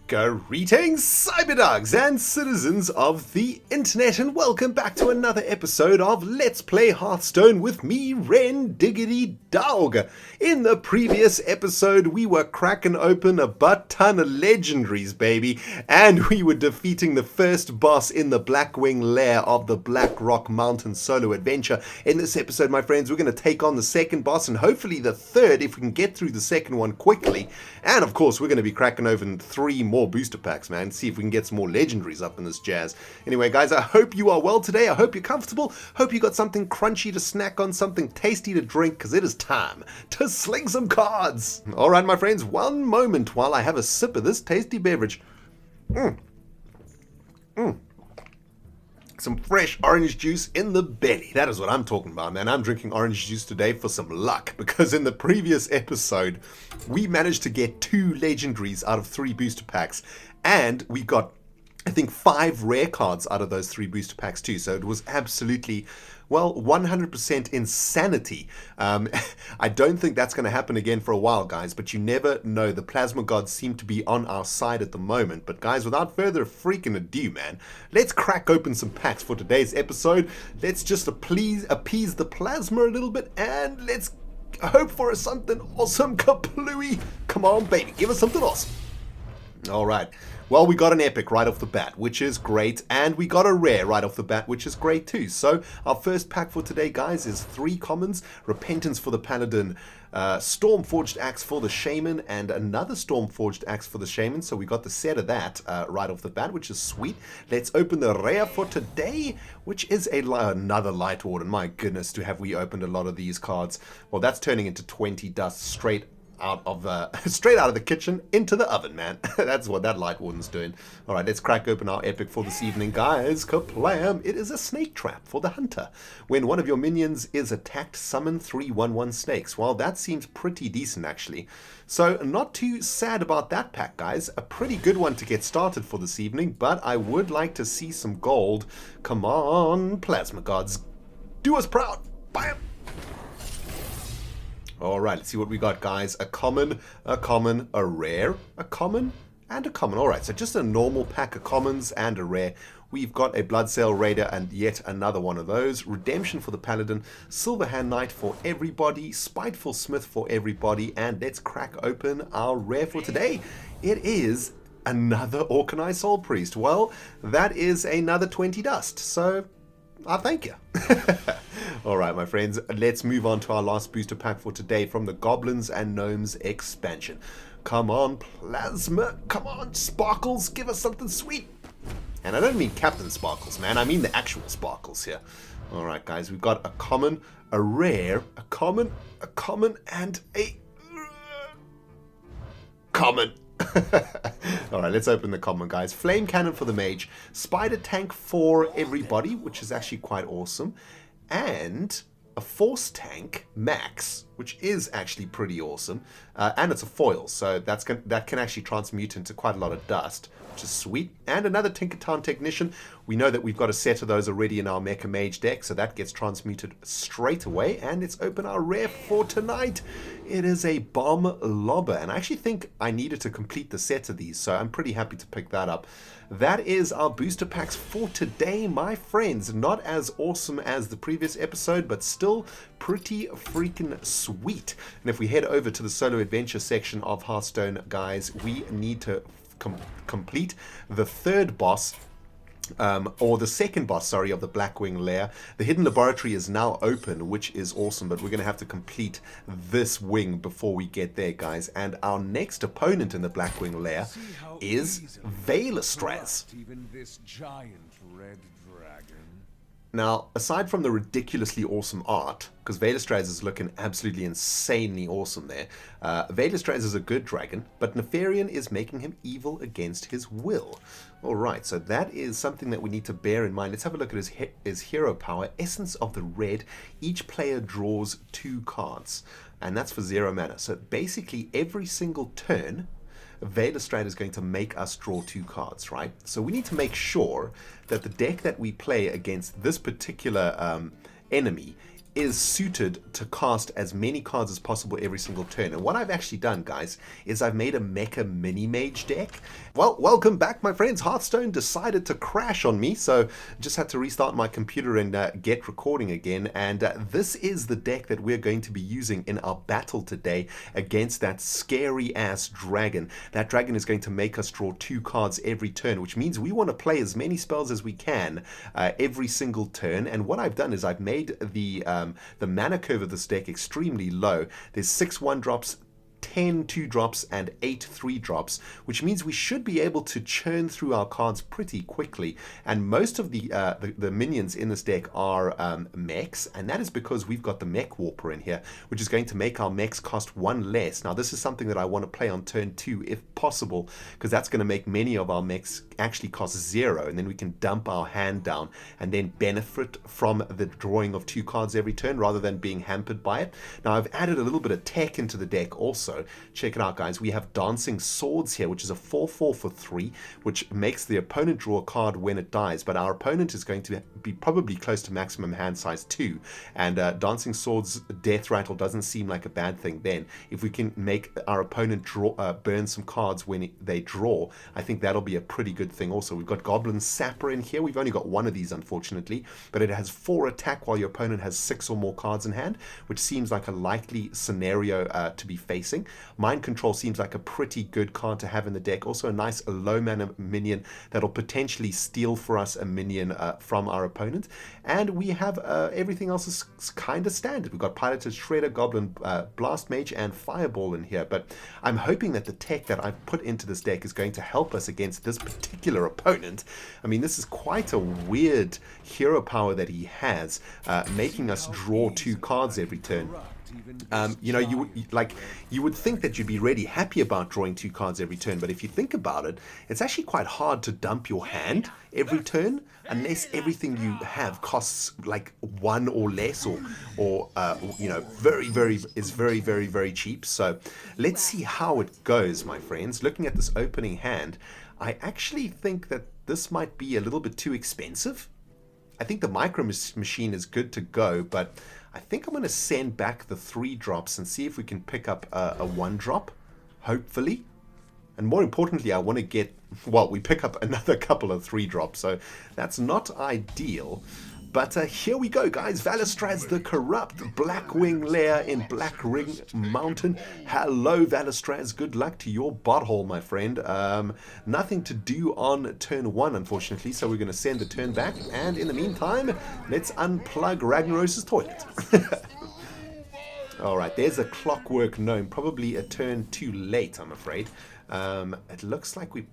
Greetings, cyberdogs and citizens of the internet, and welcome back to another episode of Let's Play Hearthstone with me, ReNDoG. In the previous episode, we were cracking open a butt ton of legendaries, baby, and we were defeating the first boss in the Blackwing Lair of the Blackrock mountain solo adventure. In this episode, my friends, we're going to take on the second boss and hopefully the third if we can get through the second one quickly. And of course, we're going to be cracking open 3 more booster packs, man. See if we can get some more legendaries up in this jazz. Anyway, guys, I hope you are well today. I hope you're comfortable. Hope you got something crunchy to snack on, something tasty to drink, because it is time to sling some cards. All right, my friends, one moment while I have a sip of this tasty beverage. Some fresh orange juice in the belly. That is what I'm talking about, man. I'm drinking orange juice today for some luck, because in the previous episode, we managed to get 2 legendaries out of 3 booster packs, and we got, I think, 5 rare cards out of those 3 booster packs too. So it was absolutely, well, 100% insanity. I don't think that's going to happen again for a while, guys, but you never know. The plasma gods seem to be on our side at the moment. But guys, without further freaking ado, man, let's crack open some packs for today's episode. Let's just appease the plasma a little bit, and let's hope for something awesome. Kaplooey. Come on, baby, give us something awesome. All right. Well, we got an epic right off the bat, which is great, and we got a rare right off the bat, which is great too. So our first pack for today, guys, is 3 commons: Repentance for the Paladin, Stormforged Axe for the Shaman, and another Stormforged Axe for the Shaman. So we got the set of that right off the bat, which is sweet. Let's open the rare for today, which is another Light Warden. My goodness, have we opened a lot of these cards. Well, that's turning into 20 dust straight out of the kitchen into the oven, man. That's what that Light Warden's doing. All right, let's crack open our epic for this evening, guys. Kaplam! It is a snake trap for the hunter. When one of your minions is attacked, summon 3/1/1 snakes. Well, that seems pretty decent, actually. So not too sad about that pack, guys. A pretty good one to get started for this evening, but I would like to see some gold. Come on, plasma gods. Do us proud. Bam! Alright, let's see what we got, guys. A common, a rare, a common, and a common. Alright, so just a normal pack of commons and a rare. We've got a Bloodsail Raider and yet another one of those. Redemption for the Paladin, Silverhand Knight for everybody, Spiteful Smith for everybody, and let's crack open our rare for today. It is another Orkanai Soul Priest. Well, that is another 20 dust, so thank you. Alright, my friends, let's move on to our last booster pack for today from the Goblins and Gnomes expansion. Come on, Plasma. Come on, Sparkles. Give us something sweet. And I don't mean Captain Sparkles, man. I mean the actual Sparkles here. Alright, guys, we've got a common, a rare, a common, and a common. Alright, let's open the common, guys. Flame Cannon for the Mage, Spider Tank for everybody, which is actually quite awesome, and a Force Tank Max, which is actually pretty awesome, and it's a foil, so that can actually transmute into quite a lot of dust, which is sweet. And another Tinkertown Technician. We know that we've got a set of those already in our Mecha Mage deck, so that gets transmuted straight away. And let's open our rare for tonight. It is a Bomb Lobber, and I actually think I needed to complete the set of these, so I'm pretty happy to pick that up. That is our booster packs for today, my friends. Not as awesome as the previous episode, but still pretty freaking sweet. And if we head over to the solo adventure section of Hearthstone, guys, we need to complete the third boss, or the second boss, sorry, of the Blackwing Lair. The hidden laboratory is now open, which is awesome, but we're going to have to complete this wing before we get there, guys. And our next opponent in the Blackwing Lair is Vaelastraz. Even this giant red dragon. Now, aside from the ridiculously awesome art, because Vaelastraz is looking absolutely insanely awesome there, Vaelastraz is a good dragon, but Nefarian is making him evil against his will. Alright, so that is something that we need to bear in mind. Let's have a look at his hero power. Essence of the Red. Each player draws 2 cards, and that's for 0 mana. So basically, every single turn, Vaelastraz is going to make us draw 2 cards, right? So we need to make sure that the deck that we play against this particular enemy is suited to cast as many cards as possible every single turn. And what I've actually done, guys, is I've made a Mecha Mini Mage deck. Well, welcome back, my friends. Hearthstone decided to crash on me, so just had to restart my computer and get recording again. And this is the deck that we're going to be using in our battle today against that scary-ass dragon. That dragon is going to make us draw 2 cards every turn, which means we want to play as many spells as we can every single turn. And what I've done is I've made the mana curve of this deck extremely low. There's 6 1-drops, 10 2-drops, and 8 3-drops, which means we should be able to churn through our cards pretty quickly. And most of the minions in this deck are mechs, and that is because we've got the Mech Warper in here, which is going to make our mechs cost 1 less. Now, this is something that I want to play on turn 2 if possible, because that's going to make many of our mechs actually cost 0, and then we can dump our hand down and then benefit from the drawing of 2 cards every turn rather than being hampered by it. Now, I've added a little bit of tech into the deck also. Check it out, guys. We have Dancing Swords here, which is a 4/4 for 3, which makes the opponent draw a card when it dies, but our opponent is going to be probably close to maximum hand size 2, and Dancing Swords death rattle doesn't seem like a bad thing then. If we can make our opponent burn some cards when they draw, I think that'll be a pretty good thing also. We've got Goblin Sapper in here. We've only got 1 of these, unfortunately, but it has 4 attack while your opponent has 6 or more cards in hand, which seems like a likely scenario to be facing. Mind Control seems like a pretty good card to have in the deck. Also a nice low mana minion that'll potentially steal for us a minion from our opponent. And we have everything else is kind of standard. We've got Piloted Shredder, Goblin Blast Mage, and Fireball in here. But I'm hoping that the tech that I've put into this deck is going to help us against this particular opponent. I mean, this is quite a weird hero power that he has, making us draw 2 cards every turn. You know, you would think that you'd be really happy about drawing 2 cards every turn, but if you think about it, it's actually quite hard to dump your hand every turn unless everything you have costs like 1 or less, or you know, very very cheap. So let's see how it goes, my friends. Looking at this opening hand, I actually think that this might be a little bit too expensive. I think the Micro Machine is good to go, but I think I'm going to send back the 3-drops and see if we can pick up a 1-drop, hopefully. And more importantly, I want to get, well, we pick up another couple of 3-drops, so that's not ideal. But here we go, guys. Vaelastraz the Corrupt, Blackwing Lair in Blackring Mountain. Hello, Vaelastraz. Good luck to your butthole, my friend. Nothing to do on turn 1, unfortunately, so we're going to send the turn back. And in the meantime, let's unplug Ragnaros' toilet. All right, there's a Clockwork Gnome. Probably a turn too late, I'm afraid. It looks like we...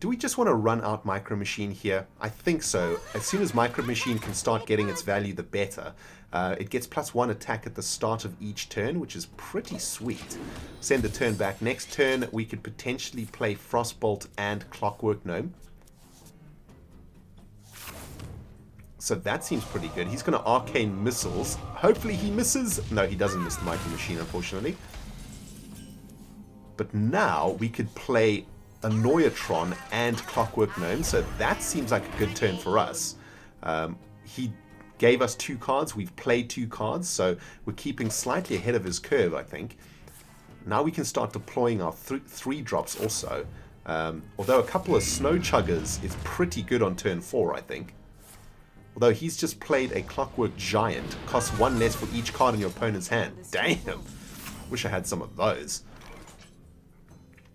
Do we just want to run out Micro Machine here? I think so. As soon as Micro Machine can start getting its value, the better. It gets +1 attack at the start of each turn, which is pretty sweet. Send the turn back. Next turn, we could potentially play Frostbolt and Clockwork Gnome. So that seems pretty good. He's going to Arcane Missiles. Hopefully he misses. No, he doesn't miss the Micro Machine, unfortunately. But now we could play Annoyatron and Clockwork Gnome, so that seems like a good turn for us. He gave us 2 cards, we've played 2 cards, so we're keeping slightly ahead of his curve, I think. Now we can start deploying our 3-drops also, although a couple of Snow Chuggers is pretty good on turn 4, I think. Although he's just played a Clockwork Giant, costs 1 less for each card in your opponent's hand. Damn! Wish I had some of those.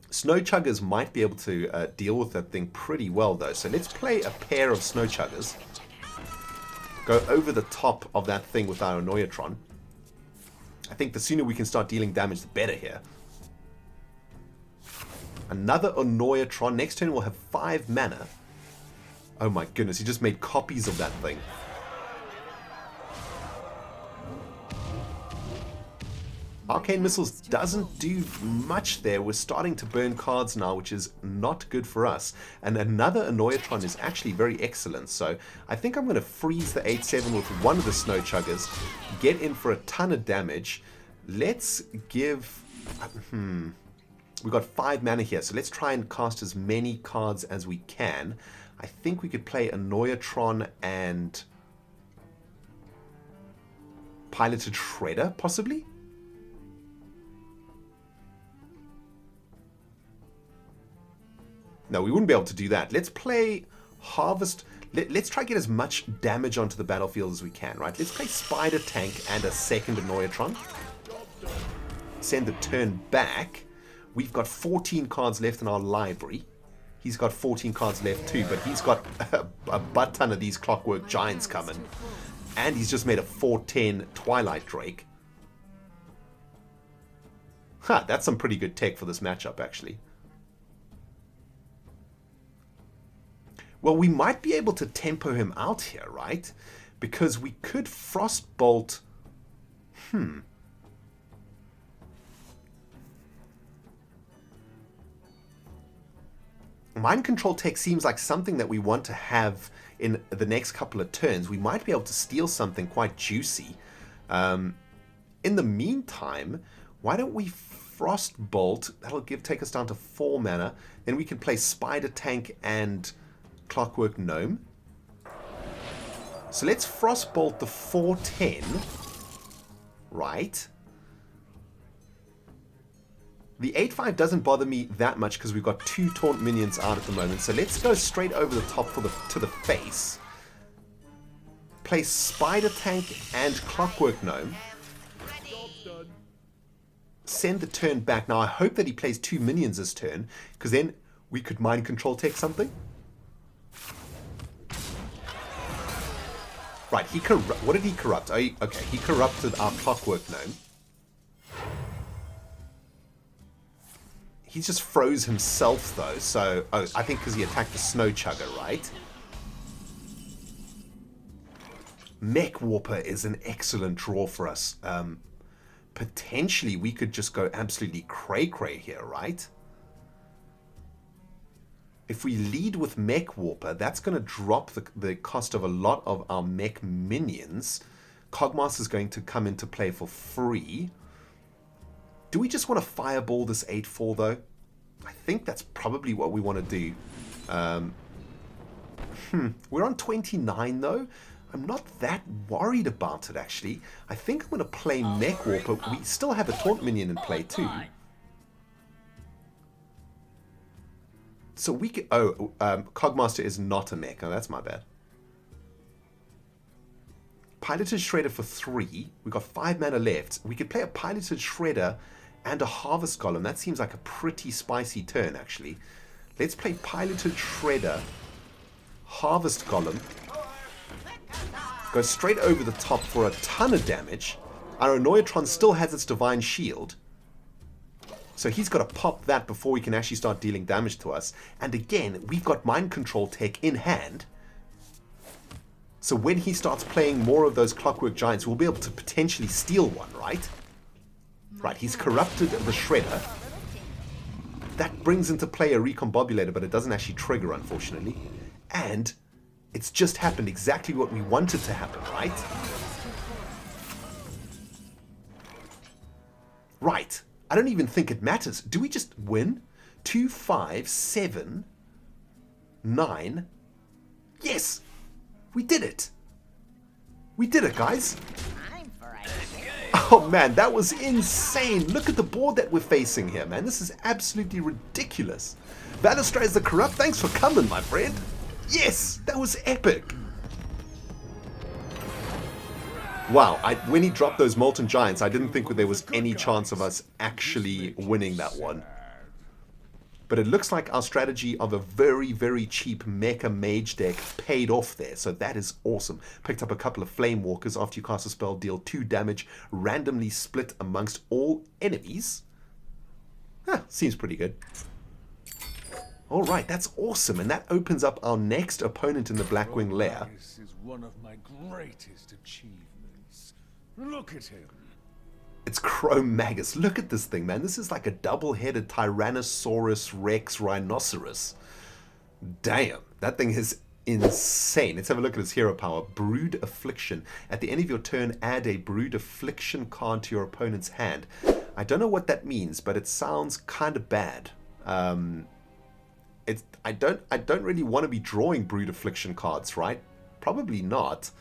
Snow Chuggers might be able to deal with that thing pretty well, though. So let's play a pair of Snow Chuggers. Go over the top of that thing with our Annoyatron. I think the sooner we can start dealing damage, the better here. Another Annoyatron. Next turn we'll have 5 mana. Oh my goodness, he just made copies of that thing. Arcane Missiles doesn't do much there. We're starting to burn cards now, which is not good for us. And another Annoyatron is actually very excellent. So I think I'm going to freeze the 8/7 with one of the Snow Chuggers, get in for a ton of damage. Let's give... We've got 5 mana here, so let's try and cast as many cards as we can. I think we could play Annoyatron and Piloted Shredder, possibly? No, we wouldn't be able to do that. Let's play Harvest. Let's try to get as much damage onto the battlefield as we can, right? Let's play Spider Tank and a second Annoyatron. Send the turn back. We've got 14 cards left in our library. He's got 14 cards left too, but he's got a butt ton of these Clockwork Giants coming. And he's just made a 4/10 Twilight Drake. Huh, that's some pretty good tech for this matchup, actually. Well, we might be able to tempo him out here, right? Because we could Frostbolt... Mind Control tech seems like something that we want to have in the next couple of turns. We might be able to steal something quite juicy. In the meantime, why don't we Frostbolt? That'll take us down to 4 mana. Then we can play Spider Tank and Clockwork Gnome. So let's Frostbolt the 4/10. Right. The 8/5 doesn't bother me that much because we've got 2 taunt minions out at the moment. So let's go straight over the top to the face. Play Spider Tank and Clockwork Gnome. Send the turn back. Now I hope that he plays 2 minions this turn, because then we could Mind Control tech something. Right, what did he corrupt? Oh, okay, he corrupted our Clockwork Gnome. He just froze himself, though, so... Oh, I think because he attacked the Snow Chugger, right? Mech Warper is an excellent draw for us. Potentially, we could just go absolutely cray-cray here, right? If we lead with Mech Warper, that's going to drop the cost of a lot of our mech minions. Cogmaster is going to come into play for free. Do we just want to fireball this 8/4 though? I think that's probably what we want to do. We're on 29 though. I'm not that worried about it actually. I think I'm going to play Mech Warper. We still have a taunt minion in play too. So we could... Oh, Cogmaster is not a mech. Oh, that's my bad. Piloted Shredder for 3. We've got 5 mana left. We could play a Piloted Shredder and a Harvest Golem. That seems like a pretty spicy turn, actually. Let's play Piloted Shredder, Harvest Golem. Go straight over the top for a ton of damage. Our Annoyatron still has its Divine Shield. So he's got to pop that before we can actually start dealing damage to us. And again, we've got Mind Control tech in hand. So when he starts playing more of those Clockwork Giants, we'll be able to potentially steal one, right? Right, he's corrupted the Shredder. That brings into play a Recombobulator, but it doesn't actually trigger, unfortunately. And it's just happened exactly what we wanted to happen, right? Right. I don't even think it matters. Do we just win? 2, 5, 7, 9. Yes! We did it! We did it, guys! Oh man, that was insane! Look at the board that we're facing here, man. This is absolutely ridiculous. Vaelastraz the Corrupt, thanks for coming, my friend. Yes! That was epic! Wow, when he dropped those Molten Giants, I didn't think there was any chance of us actually winning that one. But it looks like our strategy of a very, very cheap Mecha Mage deck paid off there. So that is awesome. Picked up a couple of Flame Walkers. After you cast a spell, deal 2 damage, randomly split amongst all enemies. Seems pretty good. Alright, that's awesome. And that opens up our next opponent in the Blackwing Lair. This is one of my greatest achievements. Look at him. It's Chrome Magus. Look at this thing, man. This is like a double-headed Tyrannosaurus Rex Rhinoceros. Damn, that thing is insane. Let's have a look at his hero power. Brood Affliction. At the end of your turn, add a Brood Affliction card to your opponent's hand. I don't know what that means, but it sounds kind of bad. I don't really want to be drawing Brood Affliction cards, right? Probably not.